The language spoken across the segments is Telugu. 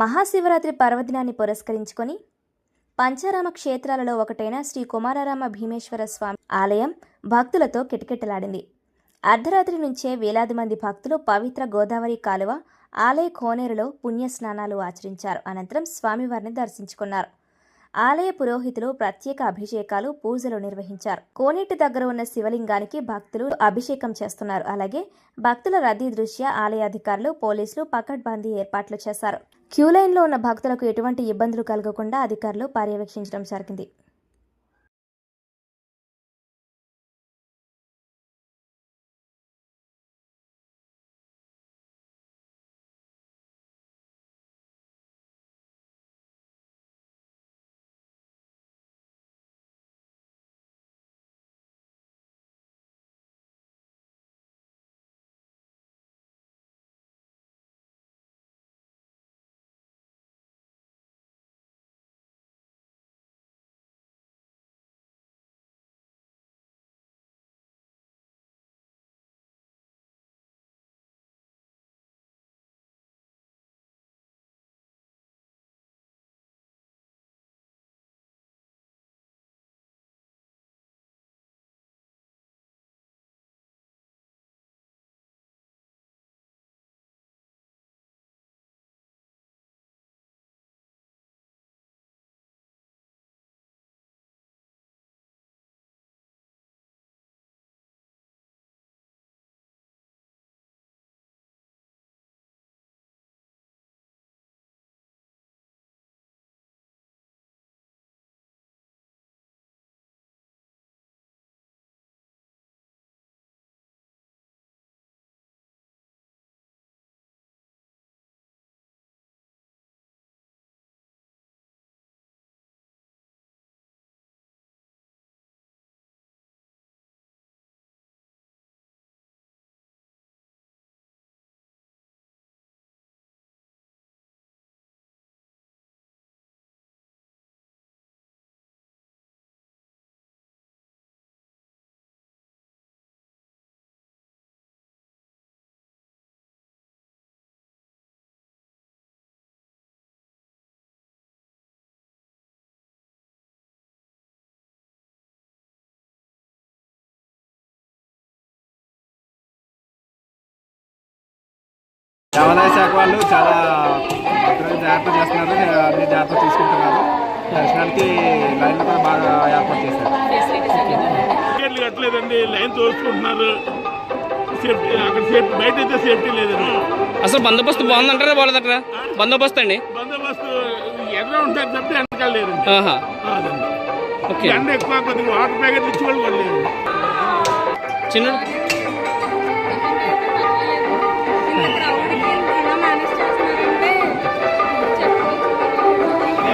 మహాశివరాత్రి పర్వదినాన్ని పురస్కరించుకొని పంచారామ క్షేత్రాలలో ఒకటైన శ్రీ కుమారారామ భీమేశ్వర స్వామి ఆలయం భక్తులతో కిటకిటలాడింది. అర్ధరాత్రి నుంచే వేలాది మంది భక్తులు పవిత్ర గోదావరి కాలువ ఆలయ కోనేరులో పుణ్యస్నానాలు ఆచరించారు. అనంతరం స్వామివారిని దర్శించుకున్నారు. ఆలయ పురోహితులు ప్రత్యేక అభిషేకాలు, పూజలు నిర్వహించారు. కోనేటి దగ్గర ఉన్న శివలింగానికి భక్తులు అభిషేకం చేస్తున్నారు. అలాగే భక్తుల రద్దీ దృష్ట్యా ఆలయ అధికారులు, పోలీసులు పకడ్బందీ ఏర్పాట్లు చేశారు. క్యూ లైన్లో ఉన్న భక్తులకు ఎటువంటి ఇబ్బందులు కలగకుండా అధికారులు పర్యవేక్షించడం జరిగింది. దేవాదాయ శాఖ వాళ్ళు చాలా జాగ్రత్త చేస్తున్నారు, అన్ని జాగ్రత్తలు తీసుకుంటున్నారు. దర్శనానికి లైన్ కూడా బాగా ఏర్పాటు చేశారు. టికెట్లు కట్టలేదండి, లైన్ తోసుకుంటున్నారు. సేఫ్టీ అక్కడ సేఫ్టీ, బయట అయితే సేఫ్టీ లేదండి. అసలు బందోబస్తు బాగుందంటారా బాగోలేదు అక్కడ? బందోబస్తు అండి, బందోబస్తు ఎక్కడ ఉంటారు తప్పితే వెనకాల లేదండి. ఓకే, ఎండ ఎక్కువ, కొద్దిగా వాటర్ ప్యాకెట్ ఇచ్చి వాళ్ళు కూడా లేదు. చిన్న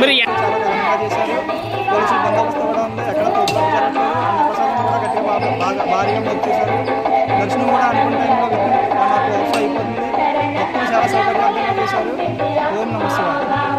మరి చాలా ఘనంగా చేశారు. పోలీసులు బందోబస్తు కూడా ఉంది, ఎక్కడ తోపులాట జరగట్లేదు. అన్నప్రసాదం కూడా గట్టిగా బాగా భారీగా వచ్చేసారు. దర్శనం కూడా అనుకున్న టైంలో నాకు అవసరం అయిపోతుంది. భక్తులు చాలా సౌకర్యవంతంగా చేశారు. ఓం నమః శివాయ.